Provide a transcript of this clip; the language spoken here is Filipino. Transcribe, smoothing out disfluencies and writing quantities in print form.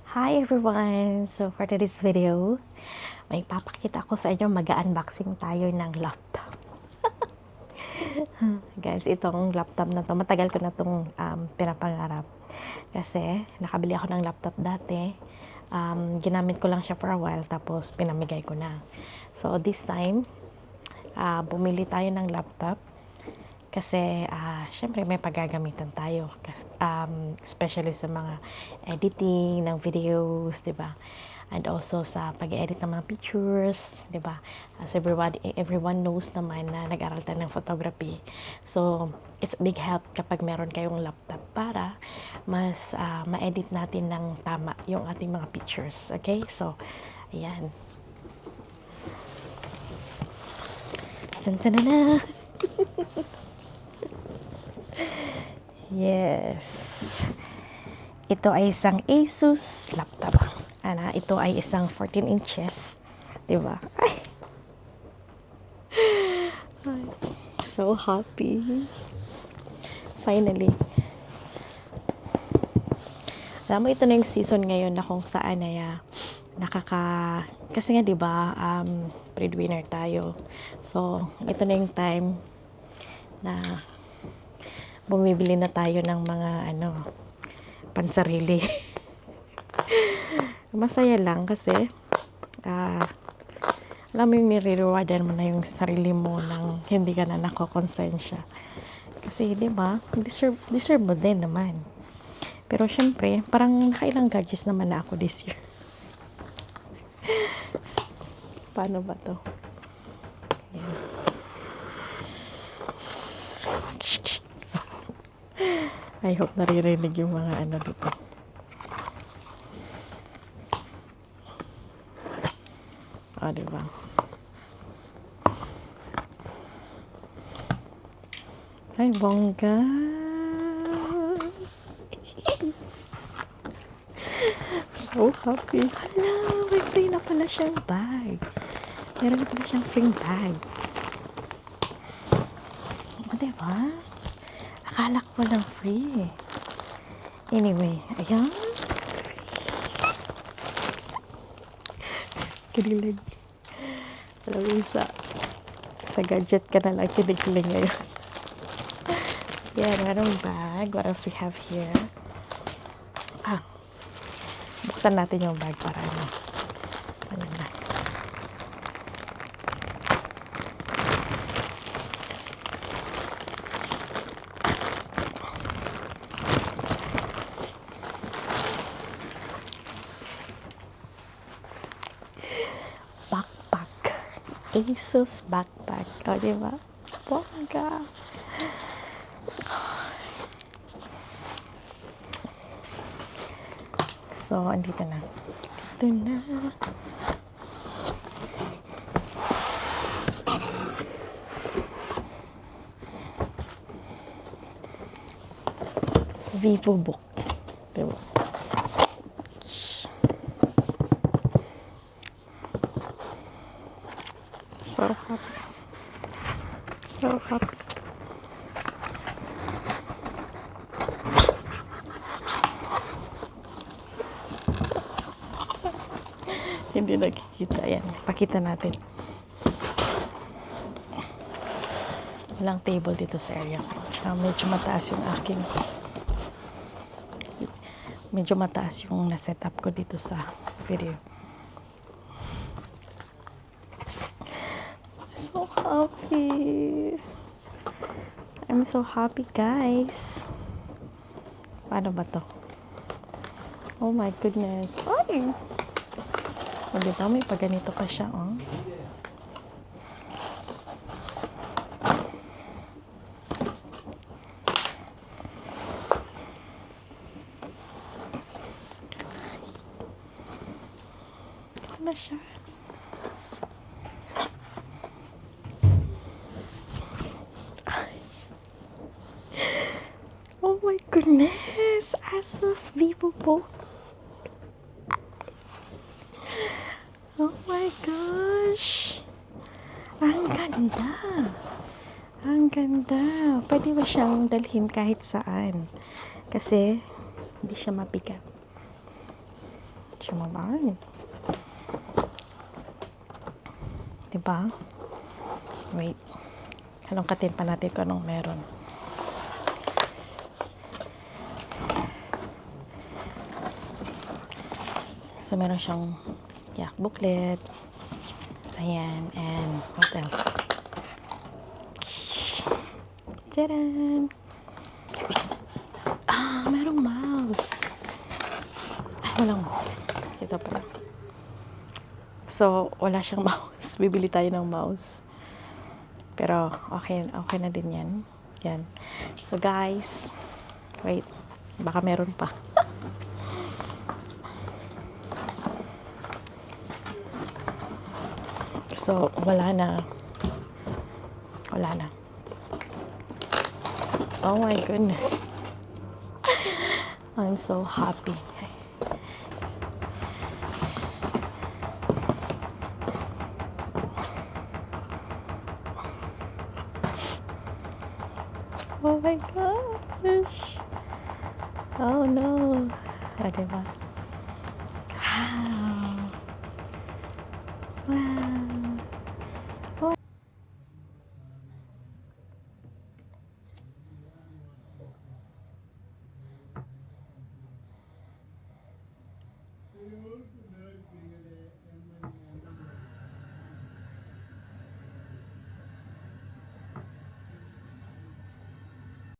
Hi everyone! So for today's video, may papakita ko sa inyo, mag-unboxing tayo ng laptop. Guys, itong laptop na to, matagal ko na itong pinapangarap. Kasi nakabili ako ng laptop dati. Ginamit ko lang siya for a while, tapos pinamigay ko na. So this time, bumili tayo ng laptop. Kasi, syempre may paggagamitan tayo. Especially sa mga editing ng videos, di ba? And also sa pag-edit ng mga pictures, di ba? As everyone knows naman na nag-aral tayo ng photography. So, it's a big help kapag meron kayong laptop para mas ma-edit natin ng tama yung ating mga pictures. Okay? So, ayan. Tantanana! Yes. Ito ay isang Asus laptop. Ito ay isang 14 inches. Diba? Ay! So happy. Finally. Alam mo, ito na yung season ngayon na kung saan ay kasi nga diba, breadwinner tayo. So, ito na yung time na bumibili na tayo ng mga pansarili. Masaya lang kasi alam mo yung nire-rewardan mo na yung sarili mo nang hindi ka na nakokonsensya. Kasi di ba, deserve mo din naman. Pero syempre, parang nakailang gadgets naman na ako this year. Paano ba to? Ayan. I hope naririnig yung mga dito. Diba? Ay, bongga! So happy! Hala, may free na pala siyang bag. Meron na pala siyang free bag. Diba? Akala ko walang free. Anyway, ayan. Kinilig. Alam mo, sa gadget ka na lang kinikilig ngayon. Yan, merong bag. What else we have here? Buksan natin yung bag para ano na. Backpack. Asus backpack. O, diba? Bongga. So, andito na. Ito na. VivoBook. Diba? So happy. So happy. Hindi nakikita. Ayan. Pakita natin. Walang table dito sa area ko. Medyo mataas yung na-setup ko dito sa video. So happy. I'm so happy, guys. Paano ba to? Oh my goodness. Ay! Diba, may paganito pa siya, oh. Ito na siya. Oh my goodness! Asus VivoBook. Oh my gosh! Ang ganda! Ang ganda! Pwede ba siyang dalhin kahit saan? Kasi, hindi siya mabigat. siya mag-on. Diba? Wait. Halongkatin pa natin kung anong meron. So, meron siyang yak booklet. Ayan. And what else? Tadaan! Ah, merong mouse. Ay, walang mouse. Ito pala. So, wala siyang mouse. Bibili tayo ng mouse. Pero, okay na din yan. Yan. So, guys. Wait. Baka meron pa. So, wala na. Wala na. Oh my goodness. I'm so happy. Oh my gosh. Oh no. Ah, diba? Wow. Wow.